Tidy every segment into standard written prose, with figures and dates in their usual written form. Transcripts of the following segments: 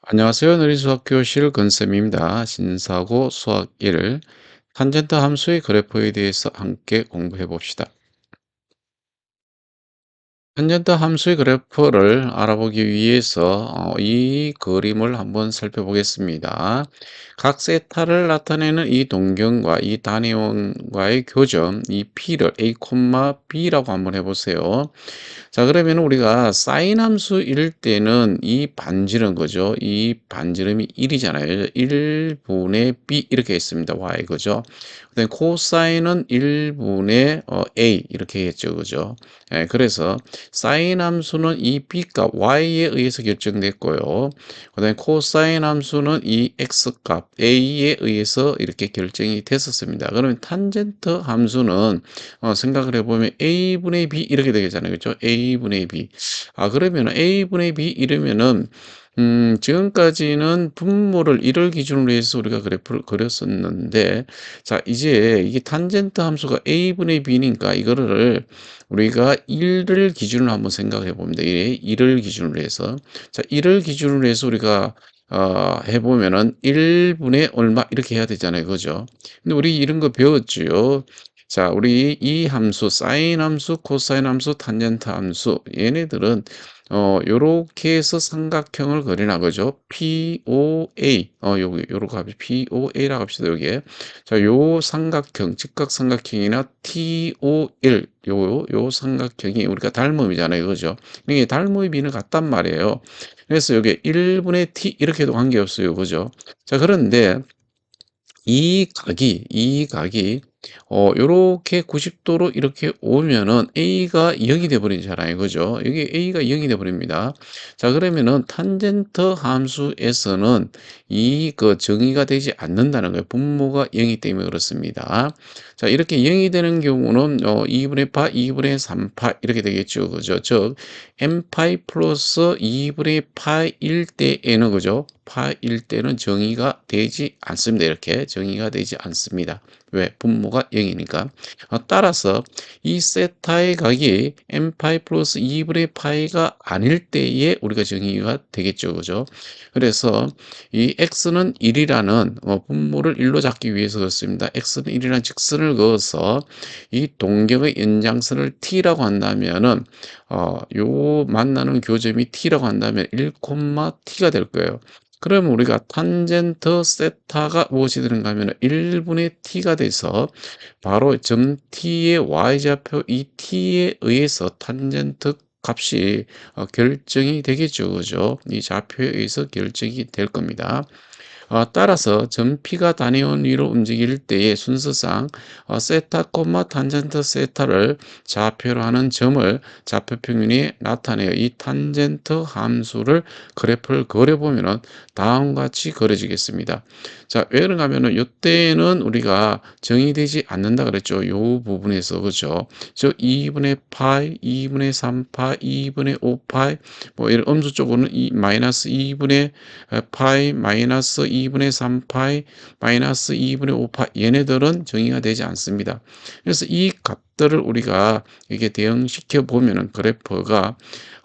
안녕하세요. 느린수학교실 건쌤입니다. 신사고 수학 1 탄젠트 함수의 그래프에 대해서 함께 공부해 봅시다. 탄젠트 함수의 그래프를 알아보기 위해서 이 그림을 한번 살펴보겠습니다. 각 세타를 나타내는 이 동경과 이 단위원과의 교점, 이 P를 A, B라고 한번 해보세요. 자, 그러면 우리가 사인 함수일 때는 이 반지름 거죠. 이 반지름이 1이잖아요. 1분의 B 이렇게 했습니다. Y 그죠. 그다음에 코사인은 1분의 A 이렇게 했죠. 그죠. 예, 그래서 사인 함수는 이 B값 Y에 의해서 결정됐고요. 그다음에 코사인 함수는 이 X값 A에 의해서 이렇게 결정이 됐었습니다. 그러면 탄젠트 함수는 생각을 해보면 A분의 B 이렇게 되겠잖아요. 그렇죠? A분의 B. 아, 그러면 A분의 B 이러면은 지금까지는 분모를 1을 기준으로 해서 우리가 그래프를 그렸었는데, 자, 이제 이게 탄젠트 함수가 A분의 B니까 이거를 우리가 1을 기준으로 한번 생각해 봅니다. 1을 기준으로 해서. 자, 1을 기준으로 해서 우리가 해보면은 1분의 얼마 이렇게 해야 되잖아요. 그죠? 근데 우리 이런 거 배웠지요. 자, 우리 이 함수, 사인 함수, 코사인 함수, 탄젠트 함수, 얘네들은 요렇게 해서 삼각형을 그리나 그죠? POA, 요렇게 합시다. POA라고 합시다. 여기에. 자, 요 삼각형, 직각 삼각형이나 TOL, 요 삼각형이 우리가 닮음이잖아요. 그죠? 이게 닮음의 비는 같단 말이에요. 그래서 여기 1분의 T 이렇게도 관계없어요. 그죠? 자, 그런데 이 각이 요렇게 90도로 이렇게 오면은 A가 0이 돼 버리잖아요. 그죠? 여기 A가 0이 돼 버립니다. 자, 그러면은 탄젠트 함수에서는 이 정의가 되지 않는다는 거예요. 분모가 0이기 때문에 그렇습니다. 자, 이렇게 0이 되는 경우는 2분의 파, 2분의 3파 이렇게 되겠죠. 그죠? 즉 n파이 플러스 2분의 파일 때에는 그죠? 파일 때는 정의가 되지 않습니다. 이렇게 정의가 되지 않습니다. 왜? 분모가 0이니까. 따라서 이 세타의 각이 n파이 플러스 2분의 파이가 아닐 때에 우리가 정의가 되겠죠. 그죠? 그래서 이 x는 1이라는 분모를 1로 잡기 위해서 그렇습니다. x는 1이라는 직선을 그어서 이 동경의 연장선을 t라고 한다면은 요 만나는 교점이 t라고 한다면 1,t가 될 거예요. 그러면 우리가 탄젠트 세타가 무엇이 되는가 하면 1분의 t가 돼서 바로 점 t의 y좌표 이 t에 의해서 탄젠트 값이 결정이 되겠죠. 그죠? 이 좌표에 의해서 결정이 될 겁니다. 따라서 점 P가 단위원 위로 움직일 때의 순서상 세타, 탄젠트 세타를 좌표로 하는 점을 좌표 평면이 나타내요. 이 탄젠트 함수를 그래프를 그려보면 다음과 같이 그려지겠습니다. 자, 왜 그런가 하면은 이때는 우리가 정의되지 않는다 그랬죠. 요 부분에서 그죠. 즉 2분의 파이, 2분의 3파, 2분의 5파이 뭐 이런 음수 쪽으로는 마이너스 2분의 파이 마이너스 2분의 3파이 마이너스 2분의 5파 얘네들은 정의가 되지 않습니다. 그래서 이 값들을 우리가 이게 대응시켜 보면은 그래프가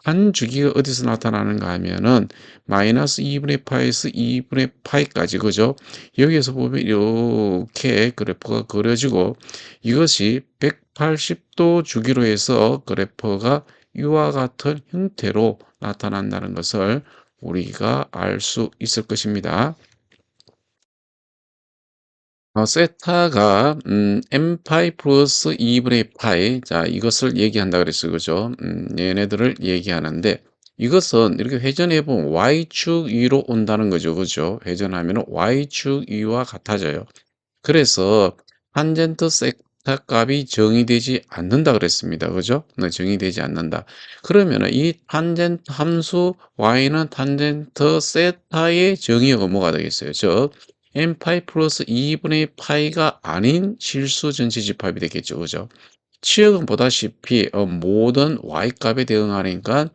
한 주기가 어디서 나타나는가 하면은 마이너스 2분의 파이에서 2분의 파이까지 그죠? 여기에서 보면 이렇게 그래프가 그려지고 이것이 180도 주기로 해서 그래프가 이와 같은 형태로 나타난다는 것을 우리가 알 수 있을 것입니다. 세타가 n파이 플러스 2분의 파이 자 이것을 얘기한다 그랬어요. 그죠? 얘네들을 얘기하는데 이것은 이렇게 회전해 보면 y축 위로 온다는 거죠. 그죠? 회전하면 y축 위와 같아져요. 그래서 탄젠트 세타 값이 정의되지 않는다 그랬습니다. 그죠? 네, 정의되지 않는다. 그러면 이 탄젠트 함수 y는 탄젠트 세타의 정의가 뭐가 되겠어요? 즉 n파이 플러스 2분의 파이가 아닌 실수 전체 집합이 되겠죠. 그죠? 치역은 보다시피 모든 y값에 대응하니까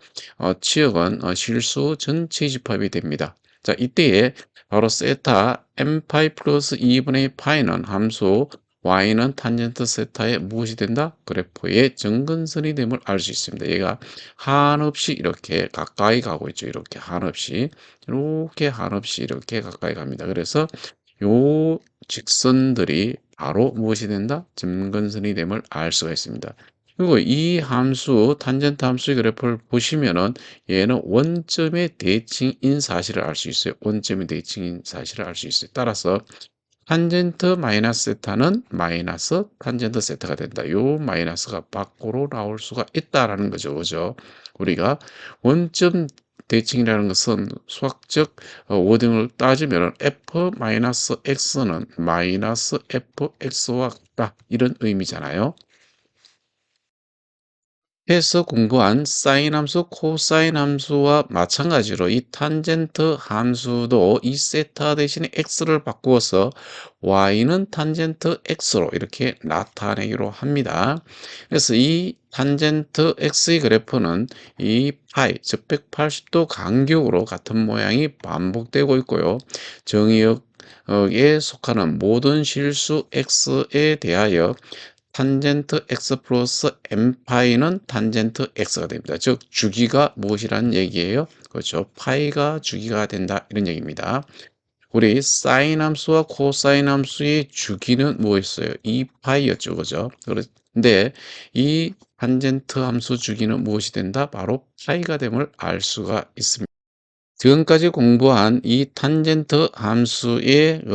치역은 실수 전체 집합이 됩니다. 자, 이때에 바로 세타 n파이 플러스 2분의 파이는 함수 y는 탄젠트 세타에 무엇이 된다? 그래프의 정근선이 됨을 알 수 있습니다. 얘가 한없이 이렇게 가까이 가고 있죠. 이렇게 한없이 이렇게 한없이 이렇게 가까이 갑니다. 그래서 요 직선들이 바로 무엇이 된다? 점근선이 됨을 알 수가 있습니다. 그리고 이 함수, 탄젠트 함수의 그래프를 보시면은 얘는 원점의 대칭인 사실을 알 수 있어요. 원점의 대칭인 사실을 알 수 있어요. 따라서 탄젠트 마이너스 세타는 마이너스 탄젠트 세타가 된다. 요 마이너스가 밖으로 나올 수가 있다라는 거죠. 그죠? 우리가 원점 대칭이라는 것은 수학적 워딩을 따지면 f 마이너스 x는 마이너스 fx와 같다. 이런 의미잖아요. 해서 공부한 사인 함수, 코사인 함수와 마찬가지로 이 탄젠트 함수도 이 세타 대신에 x를 바꾸어서 y는 탄젠트 x로 이렇게 나타내기로 합니다. 그래서 이 탄젠트 x의 그래프는 이 파이, 즉 180도 간격으로 같은 모양이 반복되고 있고요. 정의역에 속하는 모든 실수 x에 대하여 탄젠트 x 플러스 n파이는 탄젠트 x가 됩니다. 즉 주기가 무엇이라는 얘기예요? 그렇죠. 파이가 주기가 된다 이런 얘기입니다. 우리 사인 함수와 코사인 함수의 주기는 뭐였어요? 2파이였죠. 그죠? 그런데 이 탄젠트 함수 주기는 무엇이 된다? 바로 파이가 됨을 알 수가 있습니다. 지금까지 공부한 이 탄젠트 함수의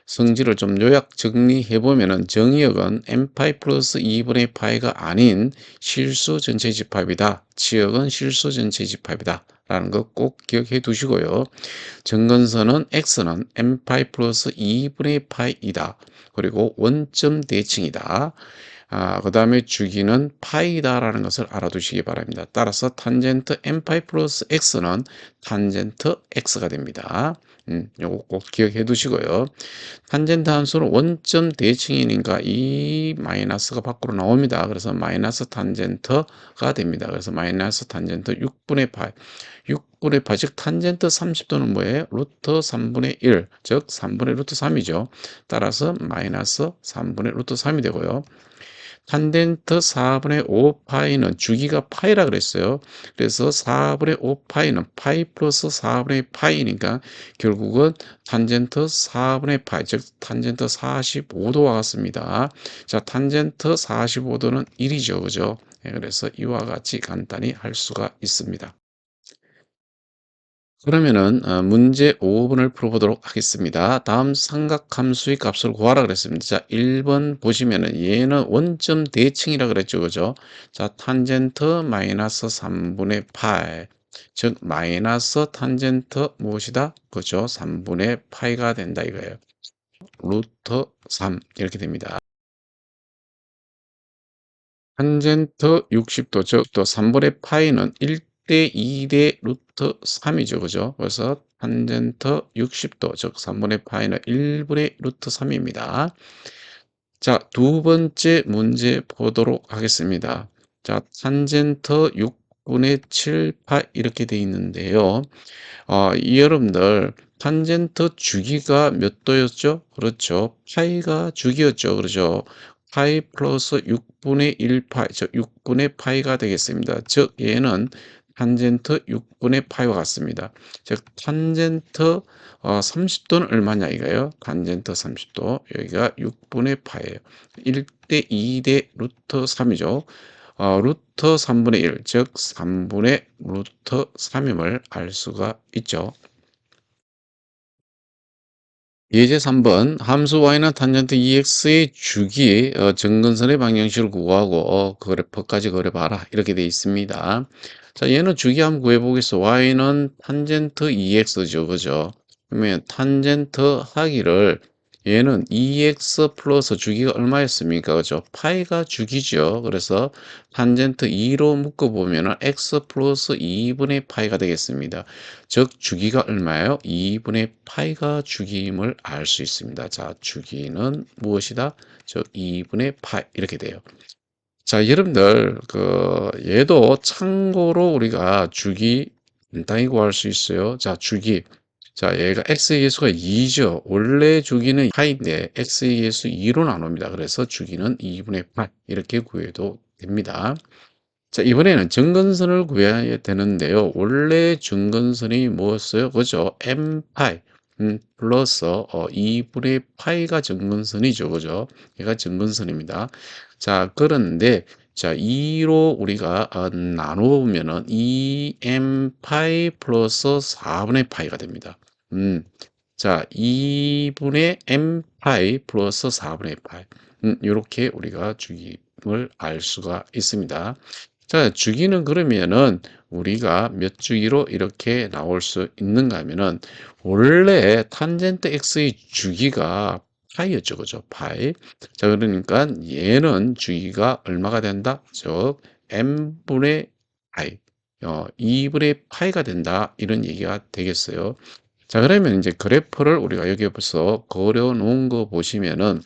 성질을 좀 요약 정리해 보면은 정의역은 n파이 플러스 2분의 파이가 아닌 실수 전체 집합이다. 치역은 실수 전체 집합이다. 라는 거 꼭 기억해 두시고요. 정근선은 x는 n파이 플러스 2분의 파이이다. 그리고 원점 대칭이다. 그 다음에 주기는 파이다라는 것을 알아두시기 바랍니다. 따라서 탄젠트 n파이 플러스 x는 탄젠트 x가 됩니다. 요거 꼭 기억해 두시고요. 탄젠트 함수는 원점 대칭이니까 이 마이너스가 밖으로 나옵니다. 그래서 마이너스 탄젠트가 됩니다. 그래서 마이너스 탄젠트 6분의 파이. 6분의 파이, 즉 탄젠트 30도는 뭐예요? 루트 3분의 1, 즉 3분의 루트 3이죠. 따라서 마이너스 3분의 루트 3이 되고요. 탄젠트 4분의 5파이는 주기가 파이라 그랬어요. 그래서 4분의 5파이는 파이 플러스 4분의 파이니까 결국은 탄젠트 4분의 파이, 즉 탄젠트 45도와 같습니다. 자, 탄젠트 45도는 1이죠. 그죠? 그래서 이와 같이 간단히 할 수가 있습니다. 그러면은 문제 5번을 풀어보도록 하겠습니다. 다음 삼각함수의 값을 구하라 그랬습니다. 자, 1번 보시면은 얘는 원점 대칭이라 그랬죠. 그죠? 자, 탄젠트 마이너스 3분의 8. 즉 마이너스 탄젠트 무엇이다? 그죠? 3분의 파이가 된다 이거예요. 루트 3 이렇게 됩니다. 탄젠트 60도, 즉 또 3분의 파이는 1대 2대 루트 3이죠. 그죠? 그래서 탄젠트 60도, 즉 3분의 파이는 1분의 루트 3입니다. 자, 두 번째 문제 보도록 하겠습니다. 자, 탄젠트 6분의 7파 이렇게 돼 있는데요. 이 여러분들 탄젠트 주기가 몇 도였죠? 그렇죠. 파이가 주기였죠. 그렇죠. 파이 플러스 6분의 1파이, 즉 6분의 파이가 되겠습니다. 즉 얘는 탄젠트 6분의 파이와 같습니다. 즉 탄젠트 30도는 얼마냐 이거예요. 탄젠트 30도 여기가 6분의 파이예요. 1대 2대 루트 3이죠. 루트 3분의 1, 즉 3분의 루트 3임을 알 수가 있죠. 예제 3번 함수 y는 탄젠트 ex의 주기 정근선의 방정식을 구하고 그래프까지 그려봐라 이렇게 되어 있습니다. 자, 얘는 주기 한번 구해보겠어. y는 탄젠트 ex죠. 그죠? 그러면 탄젠트 하기를 얘는 EX 플러스 주기가 얼마였습니까? 그죠? 파이가 주기죠. 그래서 탄젠트 2로 묶어보면 X 플러스 2분의 파이가 되겠습니다. 즉, 주기가 얼마예요? 2분의 파이가 주기임을 알 수 있습니다. 자, 주기는 무엇이다? 즉, 2분의 파이. 이렇게 돼요. 자, 여러분들, 얘도 참고로 우리가 주기 간단히 구할 수 있어요. 자, 주기. 자, 얘가 x의 계수가 2죠. 원래 주기는 파인데 x의 계수 2로 나눕니다. 그래서 주기는 2분의 8 이렇게 구해도 됩니다. 자, 이번에는 증근선을 구해야 되는데요. 원래 증근선이 뭐였어요? 그죠? m파이 플러스 2분의 파이가 증근선이죠. 그죠? 얘가 증근선입니다. 자, 그런데 자, 2로 우리가 나누면은 2m파이 플러스 4분의 파이가 됩니다. 자, 2분의 m파이 플러스 4분의 파이. 요렇게 우리가 주기를 알 수가 있습니다. 자, 주기는 그러면은 우리가 몇 주기로 이렇게 나올 수 있는가 하면은 원래 탄젠트 x의 주기가 파이였죠. 그죠? 파이. 자, 그러니까 얘는 주기가 얼마가 된다? 즉, m분의 파이. 2분의 파이가 된다. 이런 얘기가 되겠어요. 자, 그러면 이제 그래프를 우리가 여기에서 그려 놓은 거 보시면은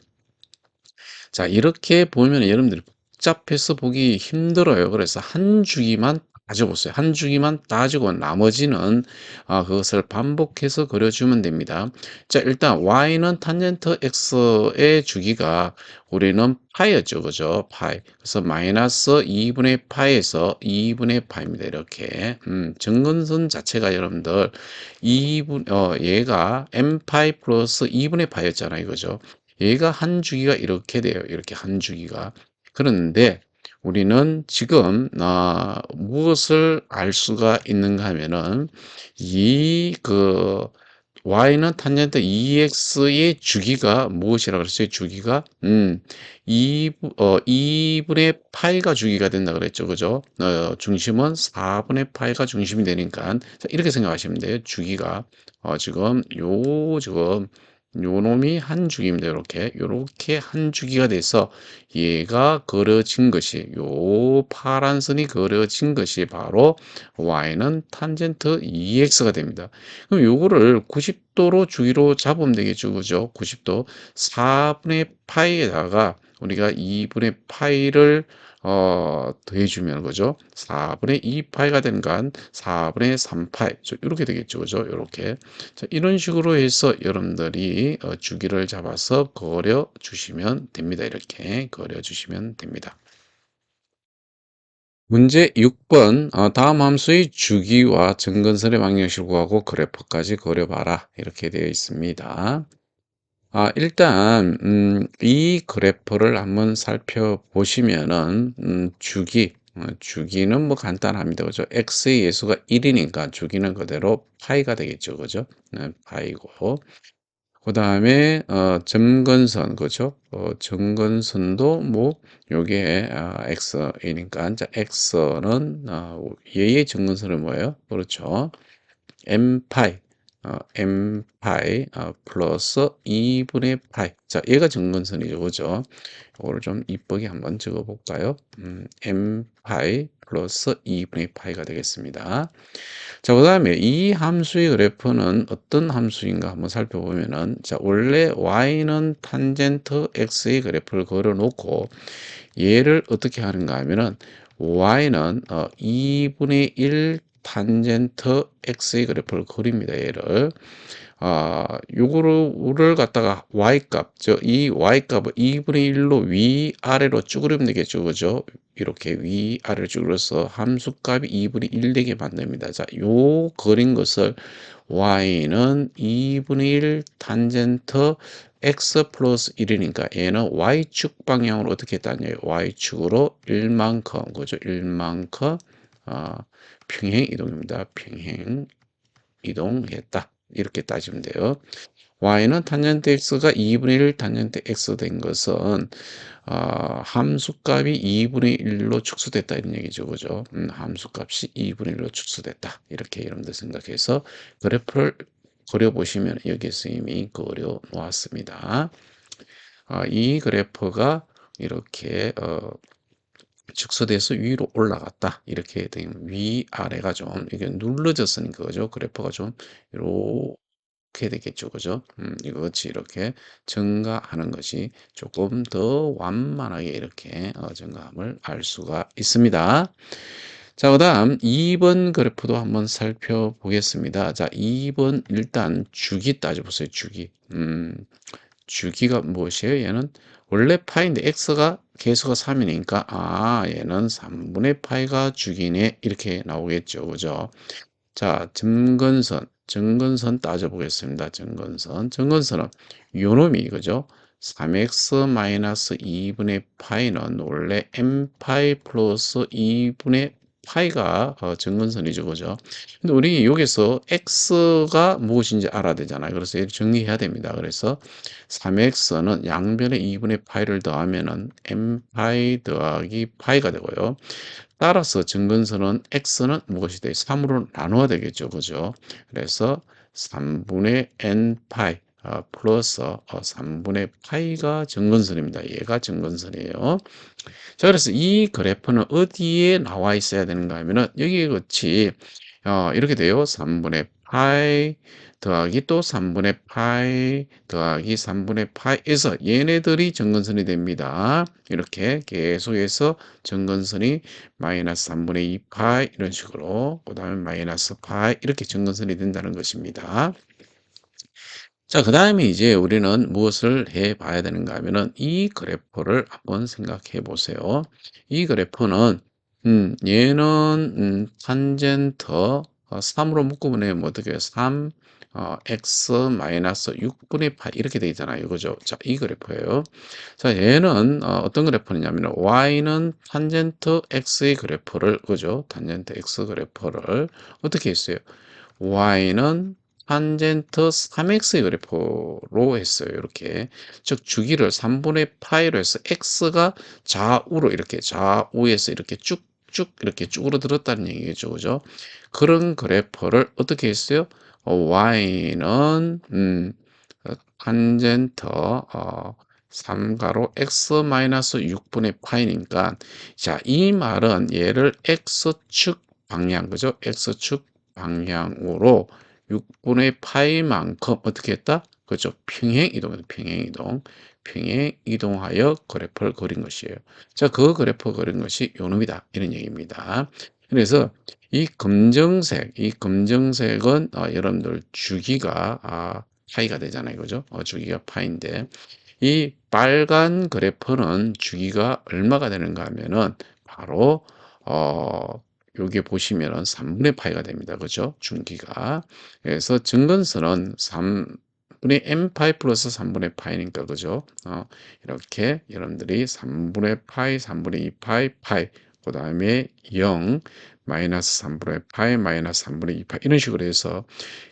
자, 이렇게 보면 여러분들이 복잡해서 보기 힘들어요. 그래서 한 주기만 따져보세요. 한 주기만 따지고 나머지는 그것을 반복해서 그려주면 됩니다. 자, 일단 y는 탄젠트 x의 주기가 우리는 파이였죠. 그죠? 파이. 그래서 마이너스 2분의 파이에서 2분의 파입니다. 이렇게. 정근선 자체가 여러분들 얘가 m 파이 플러스 2분의 파이였잖아요. 이거죠. 얘가 한 주기가 이렇게 돼요. 이렇게 한 주기가. 그런데 우리는 지금 무엇을 알 수가 있는가 하면은 이그 y는 탄젠트 2x의 주기가 무엇이라고 그랬어요? 주기가 2분의 파이가 주기가 된다 그랬죠. 그죠? 중심은 4분의 파이가 중심이 되니까 자, 이렇게 생각하시면 돼요. 주기가 지금 요 놈이 한 주기입니다. 요렇게 한 주기가 돼서 얘가 그려진 것이 요 파란 선이 그려진 것이 바로 y는 탄젠트 2x가 됩니다. 그럼 요거를 90도로 주기로 잡으면 되겠죠. 그죠? 90도. 4분의 파이에다가 우리가 2분의 파이를 더해주면 그죠? 4분의 2 파이가 되니까 4분의 3 파이. 이렇게 되겠죠. 그죠? 이렇게. 자, 이런 식으로 해서 여러분들이 주기를 잡아서 그려 주시면 됩니다. 이렇게 그려 주시면 됩니다. 문제 6번 다음 함수의 주기와 증근선의 방정식을 구하고 그래프까지 그려봐라 이렇게 되어 있습니다. 일단 이 그래프를 한번 살펴보시면은 주기는 뭐 간단합니다. 그죠? x의 예수가 1이니까 주기는 그대로 파이가 되겠죠. 그죠? 네, 파이고 그다음에 점근선 그죠? 점근선도 뭐 요게 x이니까 자 x는 얘의 점근선은 뭐예요? 그렇죠. m파이 m파이 플러스 2분의 파이 자 얘가 점근선이죠. 그죠? 이거를 좀 이쁘게 한번 적어 볼까요? m파이 플러스 2분의 파이가 되겠습니다. 자, 그 다음에 이 함수의 그래프는 어떤 함수인가 한번 살펴보면은, 자, 원래 y는 탄젠트 x의 그래프를 걸어 놓고, 얘를 어떻게 하는가 하면은, y는 2분의 1 탄젠트 x의 그래프를 그립니다. 얘를. 요거를 갖다가 y값, 이 y값을 2분의 1로 위아래로 쭈그리면 되겠죠. 그죠? 이렇게 위아래로 쭈그려서 함수값이 2분의 1 되게 만듭니다. 자, 요 그린 것을 y는 2분의 1 탄젠트 x 플러스 1이니까 얘는 y축 방향으로 어떻게 했다냐 y축으로 1만큼, 그죠? 1만큼, 평행 이동입니다. 평행 이동했다. 이렇게 따지면 돼요. y는 탄젠트 x가 2분의 1 탄젠트 x 된 것은 함수값이 2분의 1로 축소됐다 이런 얘기죠. 그죠? 함수값이 2분의 1로 축소됐다. 이렇게 여러분들 생각해서 그래프를 그려보시면 여기서 이미 그려 놓았습니다. 이 그래프가 이렇게 축소돼서 위로 올라갔다. 이렇게 되면 위아래가 좀 이게 눌러졌으니까 그죠? 그래프가 좀 이렇게 되겠죠. 그죠? 이것이 이렇게 증가하는 것이 조금 더 완만하게 이렇게 증가함을 알 수가 있습니다. 자, 그다음 2번 그래프도 한번 살펴보겠습니다. 자, 2번 일단 주기 따져보세요, 주기. 주기가 무엇이에요? 얘는 원래 파인데 x가 계수가 3 이니까 얘는 3분의 파이가 주기네 이렇게 나오겠죠. 그죠? 자, 증근선 따져보겠습니다. 증근선은 요놈이 그죠? 3x 2분의 파이는 원래 m 파이 플러스 2분의 파이가 증근선이죠. 그죠? 근데 우리 여기서 x가 무엇인지 알아야 되잖아요. 그래서 이렇게 정리해야 됩니다. 그래서 3x는 양변에 2분의 파이를 더하면은 m 파이 더하기 파이가 되고요. 따라서 증근선은 x는 무엇이 돼? 3으로 나눠야 되겠죠. 그죠? 그래서 3분의 n 파이 플러스 3분의 파이가 증근선입니다. 얘가 증근선이에요. 자, 그래서 이 그래프는 어디에 나와 있어야 되는가 하면은 여기 같이 이렇게 돼요. 3분의 파이 더하기 또 3분의 파이 더하기 3분의 파이에서 얘네들이 정근선이 됩니다. 이렇게 계속해서 정근선이 마이너스 3분의 2 파이 이런 식으로 그 다음에 마이너스 파이 이렇게 정근선이 된다는 것입니다. 자, 그다음에 이제 우리는 무엇을 해 봐야 되는가 하면은 이 그래프를 한번 생각해 보세요. 이 그래프는 얘는 탄젠트 3으로 묶어보내면 어떻게 해요? 3 x 마이너스 6분의 8 이렇게 돼 있잖아요. 그죠? 자, 이 그래프예요. 자, 얘는 어떤 그래프냐면 y는 탄젠트 x의 그래프를 그죠? 탄젠트 x 그래프를 어떻게 했어요? y는 탄젠트 3x의 그래프로 했어요. 이렇게. 즉 주기를 3분의 파이로 해서 x가 좌우로 이렇게 좌우에서 이렇게 쭉쭉 이렇게 쭈그러들었다는 얘기죠. 그죠? 그런 그래프를 어떻게 했어요? y는 탄젠트 3가로 x 마이너스 6분의 파이니까 자, 이 말은 얘를 x축 방향 그죠? x축 방향으로 6분의 파이만큼 어떻게 했다? 그죠? 평행 이동, 평행 이동하여 그래프를 그린 것이에요. 자, 그 그래프 그린 것이 요놈이다. 이런 얘기입니다. 그래서 이 검정색은 여러분들 주기가 파이가 되잖아요. 그죠? 주기가 파인데 이 빨간 그래프는 주기가 얼마가 되는가 하면은 바로 어 여기 보시면은 3분의 파이가 됩니다. 그죠? 중기가. 그래서 증근선은 3분의 m 파이 플러스 3분의 파이니까 그죠? 이렇게 여러분들이 3분의 파이, 3분의 2 파이, 파이 그다음에 0 마이너스 3분의 파이 마이너스 3분의 2 파이 이런 식으로 해서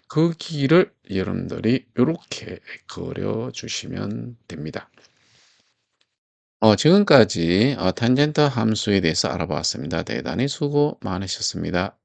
그 길을 여러분들이 이렇게 그려 주시면 됩니다. 지금까지 탄젠트 함수에 대해서 알아봤습니다. 대단히 수고 많으셨습니다.